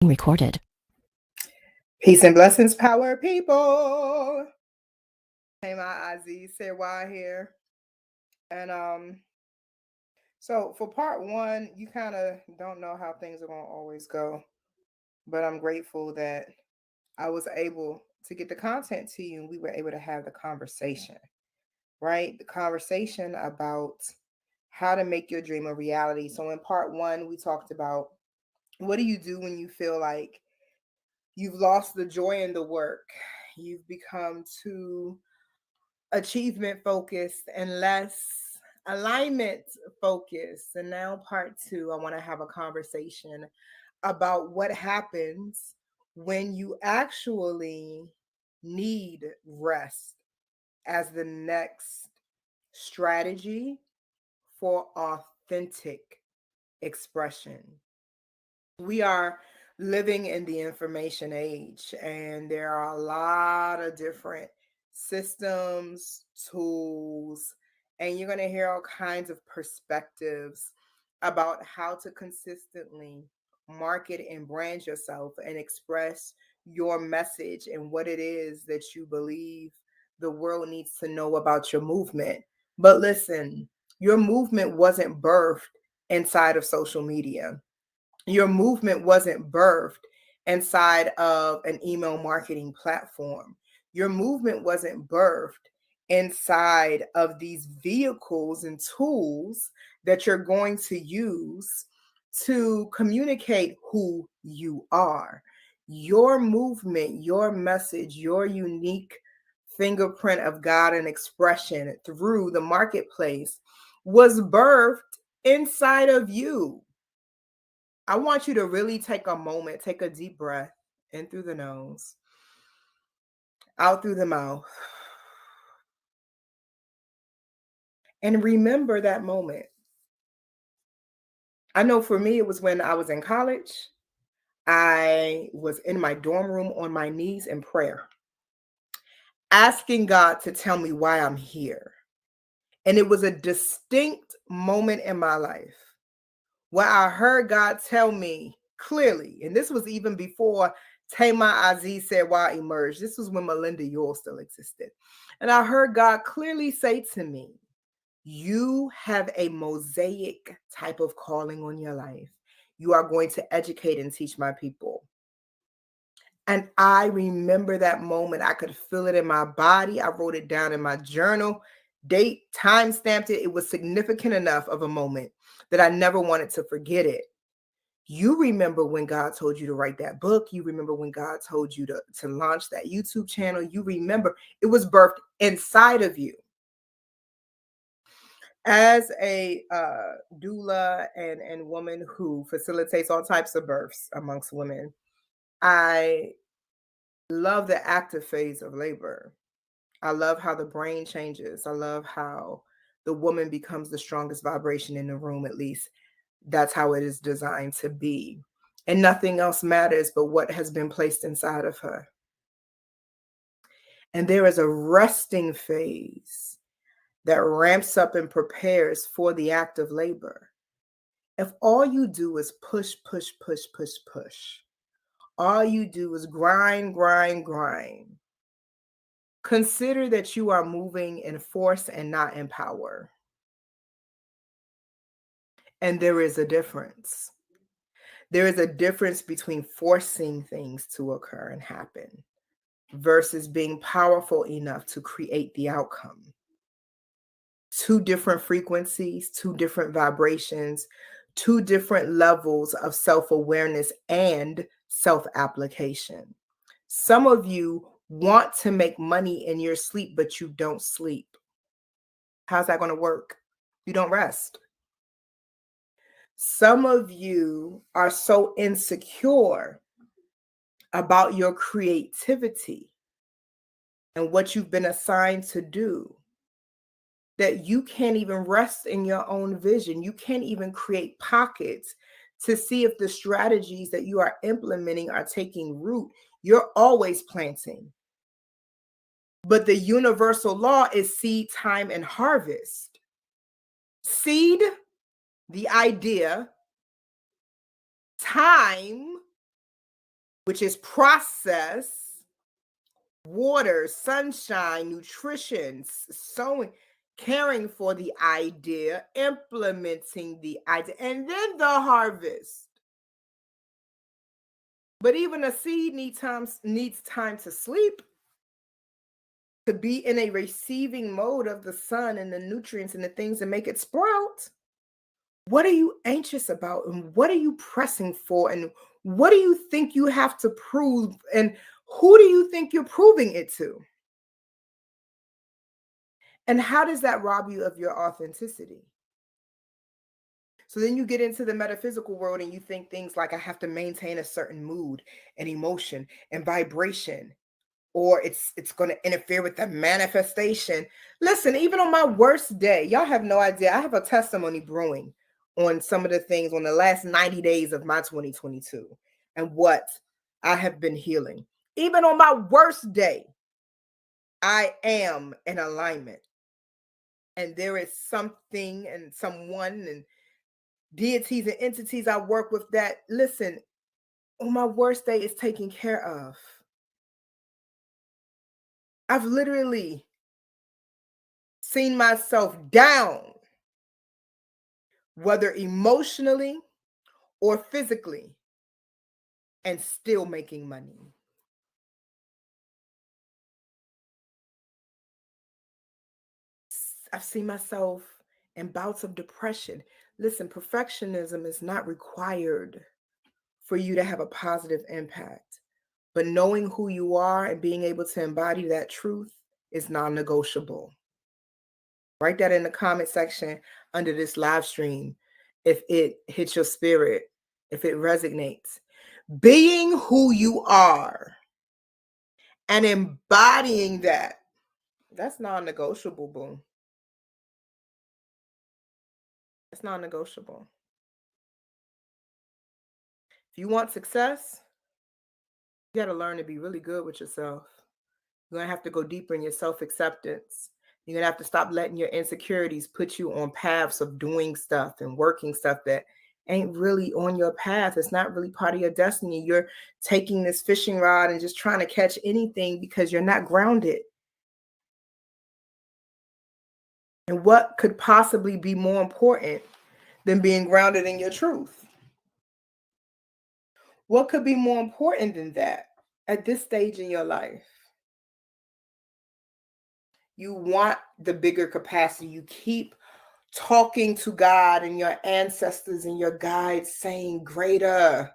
Recorded. Peace and blessings, power people. Thema Azize Serwa here. And so for part one, you kind of don't know how things are gonna always go. But I'm grateful that I was able to get the content to you and we were able to have the conversation, right? The conversation about how to make your dream a reality. So in part one, we talked about what do you do when you feel like you've lost the joy in the work, you've become too achievement focused and less alignment focused. And now, part two, I want to have a conversation about what happens when you actually need rest as the next strategy for authentic expression. We are living in the information age, and there are a lot of different systems, tools, and you're going to hear all kinds of perspectives about how to consistently market and brand yourself and express your message and what it is that you believe the world needs to know about your movement. But listen, your movement wasn't birthed inside of social media. Your movement wasn't birthed inside of an email marketing platform. Your movement wasn't birthed inside of these vehicles and tools that you're going to use to communicate who you are. Your movement, your message, your unique fingerprint of God and expression through the marketplace was birthed inside of you. I want you to really take a moment, take a deep breath in through the nose, out through the mouth, and remember that moment. I know for me, it was when I was in college. I was in my dorm room on my knees in prayer, asking God to tell me why I'm here. And it was a distinct moment in my life where I heard God tell me clearly, and this was even before Thema Azize Serwa emerged. This was when Melinda Yule still existed. And I heard God clearly say to me, you have a mosaic type of calling on your life. You are going to educate and teach my people. And I remember that moment. I could feel it in my body. I wrote it down in my journal, date, time stamped it. It was significant enough of a moment that I never wanted to forget it. You remember when God told you to write that book. You remember when God told you to launch that YouTube channel. You remember it was birthed inside of you. As a doula and woman who facilitates all types of births amongst women, I love the active phase of labor. I love how the brain changes. I love how the woman becomes the strongest vibration in the room, at least that's how it is designed to be. And nothing else matters but what has been placed inside of her. And there is a resting phase that ramps up and prepares for the act of labor. If all you do is push, push, push, push, push, all you do is grind, grind, grind, consider that you are moving in force and not in power. And there is a difference. There is a difference between forcing things to occur and happen versus being powerful enough to create the outcome. Two different frequencies, two different vibrations, two different levels of self-awareness and self-application. Some of you want to make money in your sleep, but you don't sleep. How's that going to work? You don't rest. Some of you are so insecure about your creativity and what you've been assigned to do that you can't even rest in your own vision. You can't even create pockets to see if the strategies that you are implementing are taking root. You're always planting. But the universal law is seed time and harvest. Seed, the idea, time, which is process, water, sunshine, nutrition, sowing, caring for the idea, implementing the idea, and then the harvest. But even a seed needs time to sleep, to be in a receiving mode of the sun and the nutrients and the things that make it sprout. What are you anxious about? And what are you pressing for? And what do you think you have to prove? And who do you think you're proving it to? And how does that rob you of your authenticity? So then you get into the metaphysical world and you think things like, I have to maintain a certain mood and emotion and vibration, or it's going to interfere with the manifestation. Listen, even on my worst day, y'all have no idea. I have a testimony brewing on some of the things on the last 90 days of my 2022 and what I have been healing. Even on my worst day, I am in alignment. And there is something and someone and deities and entities I work with that, listen, on my worst day is taken care of. I've literally seen myself down, whether emotionally or physically, and still making money. I've seen myself in bouts of depression. Listen, perfectionism is not required for you to have a positive impact, but knowing who you are and being able to embody that truth is non-negotiable. Write that in the comment section under this live stream if it hits your spirit, if it resonates. Being who you are and embodying that, that's non-negotiable, boo. That's non-negotiable. If you want success, you got to learn to be really good with yourself. You're going to have to go deeper in your self-acceptance. You're going to have to stop letting your insecurities put you on paths of doing stuff and working stuff that ain't really on your path. It's not really part of your destiny. You're taking this fishing rod and just trying to catch anything because you're not grounded. And what could possibly be more important than being grounded in your truth? What could be more important than that at this stage in your life? You want the bigger capacity. You keep talking to God and your ancestors and your guides saying, greater,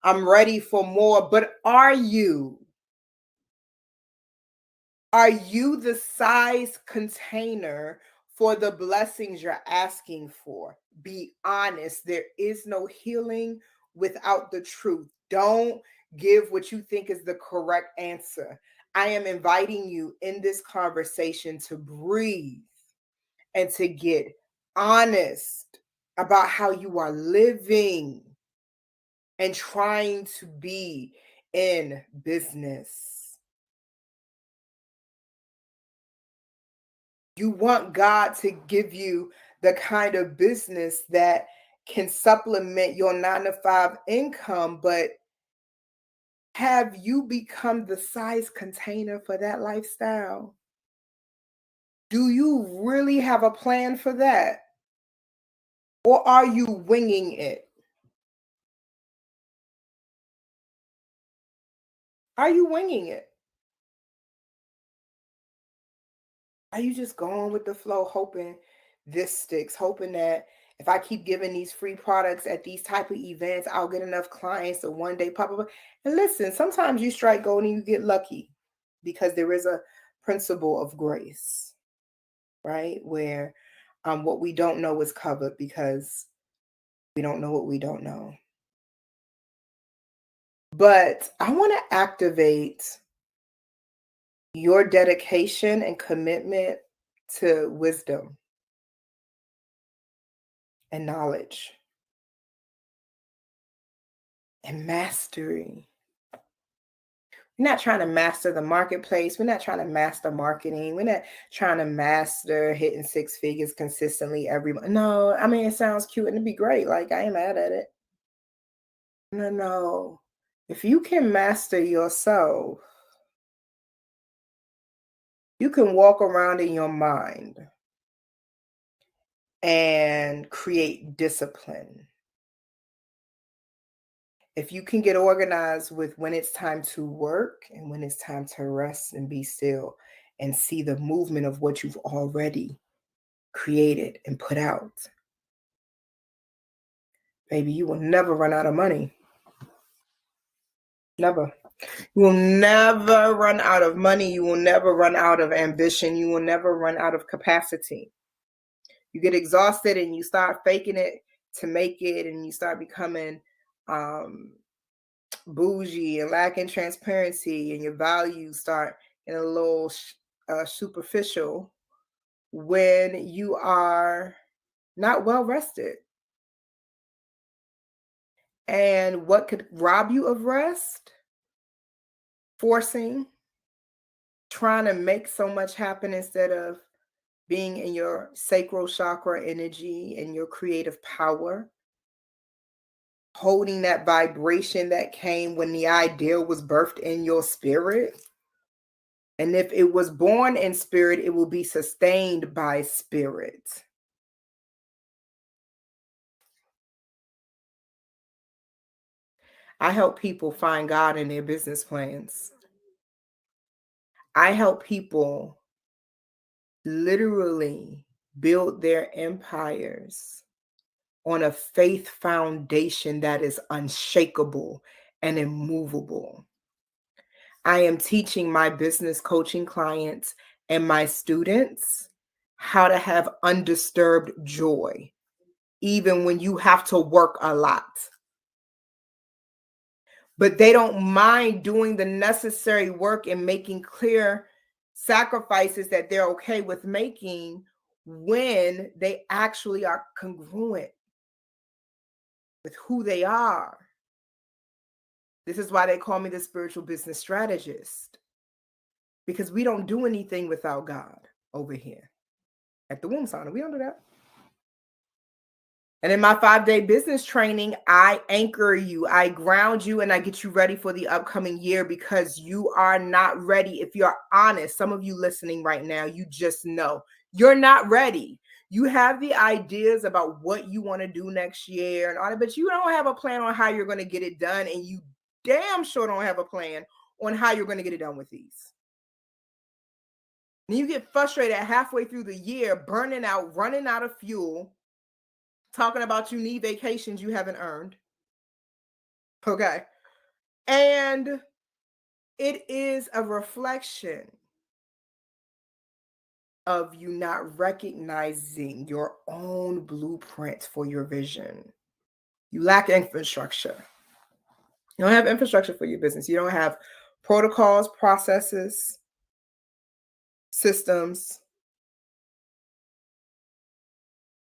I'm ready for more. But are you? Are you the size container for the blessings you're asking for? Be honest. There is no healing without the truth. Don't give what you think is the correct answer. I am inviting you in this conversation to breathe and to get honest about how you are living and trying to be in business. You want God to give you the kind of business that can supplement your 9-to-5 income, but have you become the size container for that lifestyle? Do you really have a plan for that? Or are you winging it? Are you winging it? Are you just going with the flow, hoping this sticks, hoping that if I keep giving these free products at these type of events, I'll get enough clients to one day pop up? And listen, sometimes you strike gold and you get lucky because there is a principle of grace, right? Where what we don't know is covered because we don't know what we don't know. But I want to activate your dedication and commitment to wisdom and knowledge and mastery. We're not trying to master the marketplace. We're not trying to master marketing. We're not trying to master hitting 6 figures consistently every month. No, I mean, it sounds cute and it'd be great. Like, I ain't mad at it. No. If you can master yourself, you can walk around in your mind and create discipline. If you can get organized with when it's time to work and when it's time to rest and be still and see the movement of what you've already created and put out, baby, you will never run out of money. Never. You will never run out of money. You will never run out of ambition. You will never run out of capacity. You get exhausted and you start faking it to make it, and you start becoming bougie and lacking transparency, and your values start in a little superficial when you are not well rested. And what could rob you of rest? Forcing, trying to make so much happen instead of being in your sacral chakra energy and your creative power, holding that vibration that came when the idea was birthed in your spirit. And if it was born in spirit, it will be sustained by spirit. I help people find God in their business plans. I help people literally build their empires on a faith foundation that is unshakable and immovable. I am teaching my business coaching clients and my students how to have undisturbed joy, even when you have to work a lot. But they don't mind doing the necessary work and making clear sacrifices that they're okay with making when they actually are congruent with who they are. This is why they call me the spiritual business strategist, because we don't do anything without God over here at the womb sauna. We don't do that. And in my 5-day business training, I anchor you, I ground you, and I get you ready for the upcoming year, because you are not ready. If you're honest, some of you listening right now, you just know you're not ready. You have the ideas about what you want to do next year and all that, but you don't have a plan on how you're going to get it done. And you damn sure don't have a plan on how you're going to get it done with these. And you get frustrated halfway through the year, burning out, running out of fuel, talking about you need vacations you haven't earned. Okay. And it is a reflection of you not recognizing your own blueprint for your vision. You lack infrastructure. You don't have infrastructure for your business. You don't have protocols, processes, systems.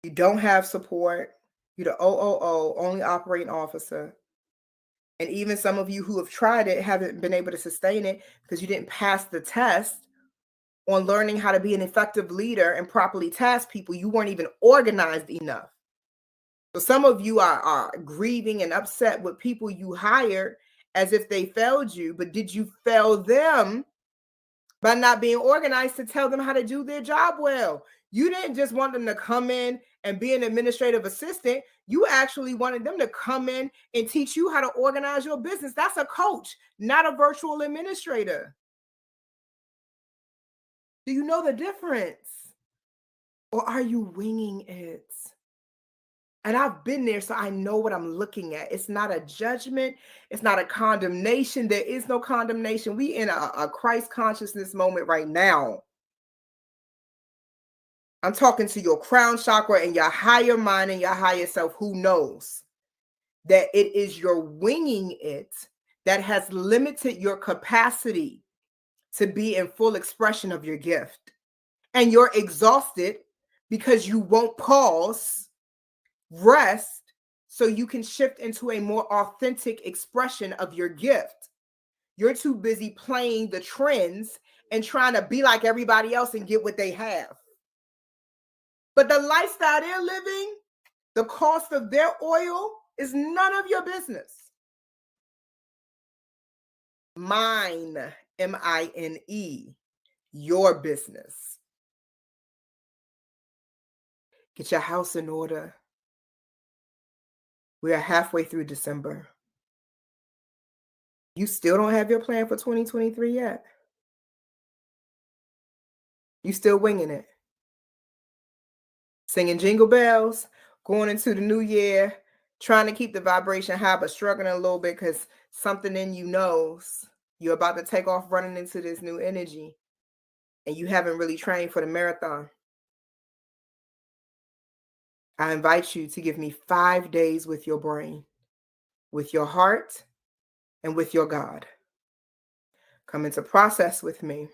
You don't have support. You're the OOO, only operating officer. And even some of you who have tried it haven't been able to sustain it because you didn't pass the test on learning how to be an effective leader and properly task people. You weren't even organized enough. So some of you are grieving and upset with people you hired as if they failed you, but did you fail them by not being organized to tell them how to do their job well? You didn't just want them to come in and be an administrative assistant. You actually wanted them to come in and teach you how to organize your business. That's a coach, not a virtual administrator. Do you know the difference? Or are you winging it? And I've been there, so I know what I'm looking at. It's not a judgment. It's not a condemnation. There is no condemnation. We in a Christ consciousness moment right now. I'm talking to your crown chakra and your higher mind and your higher self, who knows that it is your winging it that has limited your capacity to be in full expression of your gift. And you're exhausted because you won't pause, rest, so you can shift into a more authentic expression of your gift. You're too busy playing the trends and trying to be like everybody else and get what they have. But the lifestyle they're living, the cost of their oil is none of your business. Mine, M-I-N-E, your business. Get your house in order. We are halfway through December. You still don't have your plan for 2023 yet? You still winging it? Singing jingle bells, going into the new year, trying to keep the vibration high, but struggling a little bit because something in you knows you're about to take off running into this new energy and you haven't really trained for the marathon. I invite you to give me 5 days with your brain, with your heart, and with your God. Come into process with me.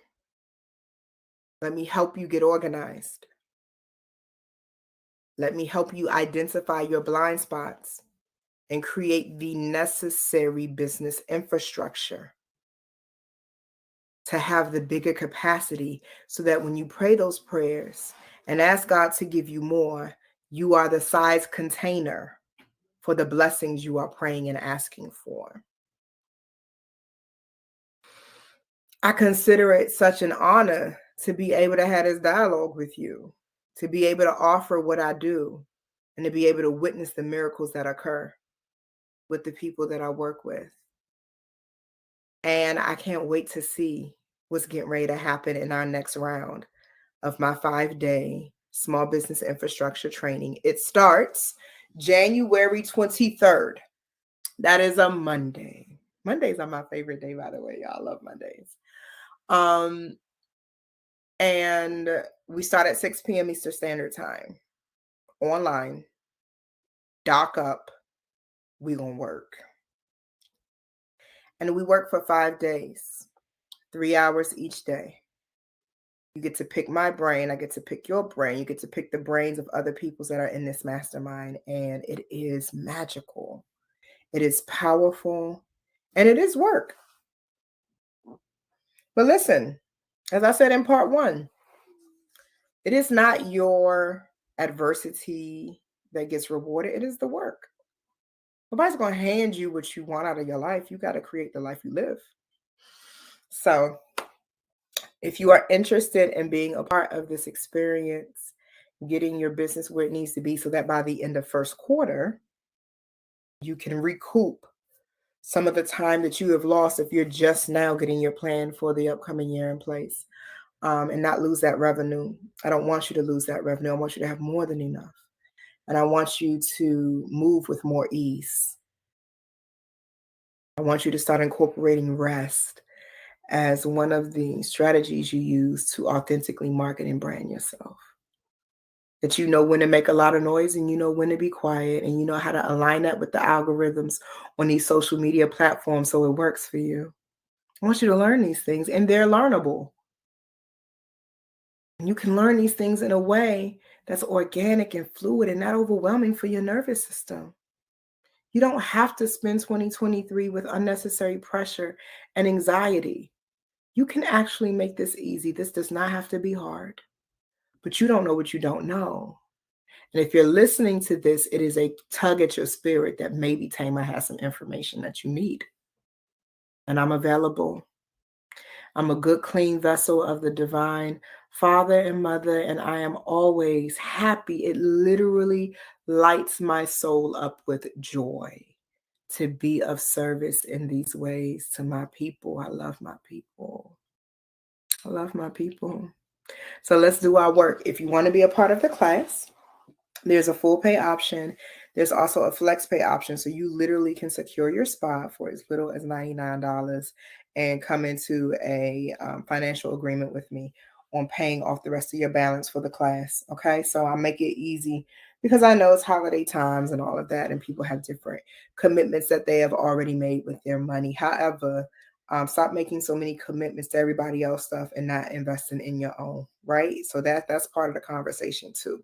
Let me help you get organized. Let me help you identify your blind spots and create the necessary business infrastructure to have the bigger capacity so that when you pray those prayers and ask God to give you more, you are the size container for the blessings you are praying and asking for. I consider it such an honor to be able to have this dialogue with you, to be able to offer what I do, and to be able to witness the miracles that occur with the people that I work with. And I can't wait to see what's getting ready to happen in our next round of my 5-day small business infrastructure training. It starts January 23rd. That is a Monday. Mondays are my favorite day, by the way. Y'all love Mondays. And we start at 6 p.m. Eastern Standard Time. Online. Dock up. We gonna work. And we work for 5 days, 3 hours each day. You get to pick my brain. I get to pick your brain. You get to pick the brains of other people that are in this mastermind. And it is magical. It is powerful. And it is work. But listen, as I said in part 1, it is not your adversity that gets rewarded. It is the work. Nobody's going to hand you what you want out of your life. You got to create the life you live. So if you are interested in being a part of this experience, getting your business where it needs to be so that by the end of first quarter, you can recoup some of the time that you have lost if you're just now getting your plan for the upcoming year in place, and not lose that revenue. I don't want you to lose that revenue. I want you to have more than enough. And I want you to move with more ease. I want you to start incorporating rest as one of the strategies you use to authentically market and brand yourself. That you know when to make a lot of noise and you know when to be quiet and you know how to align that with the algorithms on these social media platforms so it works for you. I want you to learn these things, and they're learnable. And you can learn these things in a way that's organic and fluid and not overwhelming for your nervous system. You don't have to spend 2023 with unnecessary pressure and anxiety. You can actually make this easy. This does not have to be hard, but you don't know what you don't know. And if you're listening to this, it is a tug at your spirit that maybe Thema has some information that you need. And I'm available. I'm a good, clean vessel of the divine Father and Mother, and I am always happy. It literally lights my soul up with joy to be of service in these ways to my people. I love my people. I love my people. So let's do our work. If you want to be a part of the class, there's a full pay option. There's also a flex pay option. So you literally can secure your spot for as little as $99 and come into a financial agreement with me on paying off the rest of your balance for the class. Okay. So I make it easy because I know it's holiday times and all of that, and people have different commitments that they have already made with their money. However, stop making so many commitments to everybody else stuff and not investing in your own, right? So that's part of the conversation too.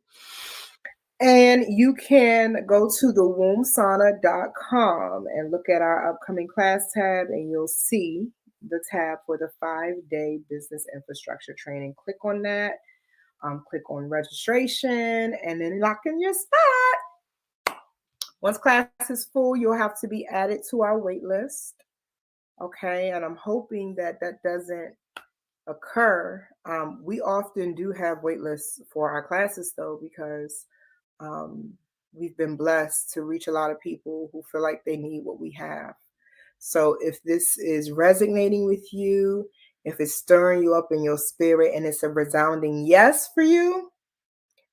And you can go to thewombsauna.com and look at our upcoming class tab, and you'll see the tab for the 5-day business infrastructure training. Click on that, click on registration, and then lock in your spot. Once class is full, you'll have to be added to our wait list. Okay. And I'm hoping that that doesn't occur. We often do have wait lists for our classes, though, because um, we've been blessed to reach a lot of people who feel like they need what we have. So if this is resonating with you, if it's stirring you up in your spirit and it's a resounding yes for you,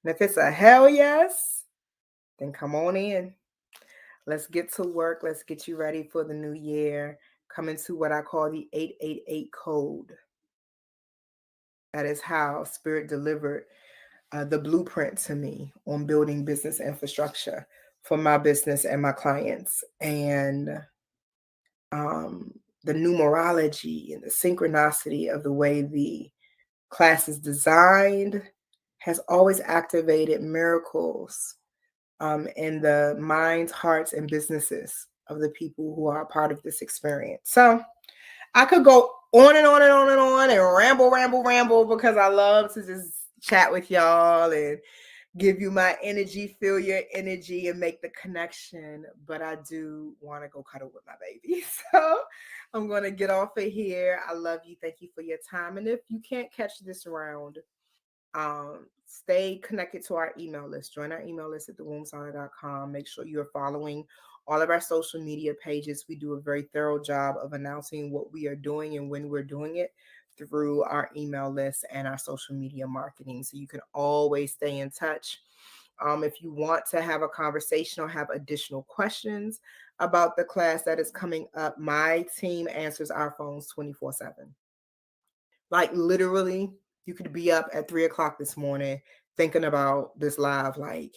and if it's a hell yes, then come on in. Let's get to work. Let's get you ready for the new year. Come into what I call the 888 code. That is how Spirit delivered the blueprint to me on building business infrastructure for my business and my clients. And the numerology and the synchronicity of the way the class is designed has always activated miracles in the minds, hearts, and businesses of the people who are a part of this experience. So I could go on and on and on and on and ramble because I love to just chat with y'all and give you my energy, feel your energy, and make the connection. But I do want to go cuddle with my baby. So I'm going to get off of here. I love you. Thank you for your time. And if you can't catch this round, stay connected to our email list. Join our email list at thewombsauna.com. Make sure you're following all of our social media pages. We do a very thorough job of announcing what we are doing and when we're doing it through our email list and our social media marketing. So you can always stay in touch. If you want to have a conversation or have additional questions about the class that is coming up, my team answers our phones 24/7. Like literally, you could be up at 3 o'clock this morning thinking about this live, like,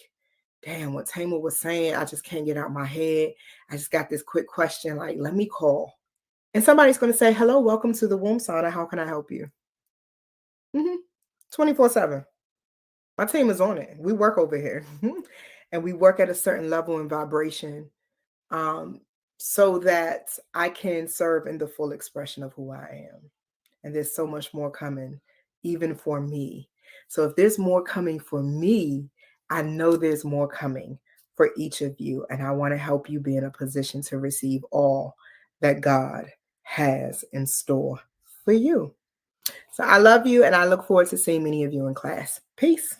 damn, what Thema was saying, I just can't get out my head. I just got this quick question, like, let me call. And somebody's going to say, hello, welcome to the womb sauna. How can I help you? 24/7. My team is on it. We work over here. And we work at a certain level and vibration um, so that I can serve in the full expression of who I am. And there's so much more coming, even for me. So if there's more coming for me, I know there's more coming for each of you. And I want to help you be in a position to receive all that God has in store for you. So I love you, and I look forward to seeing many of you in class. Peace.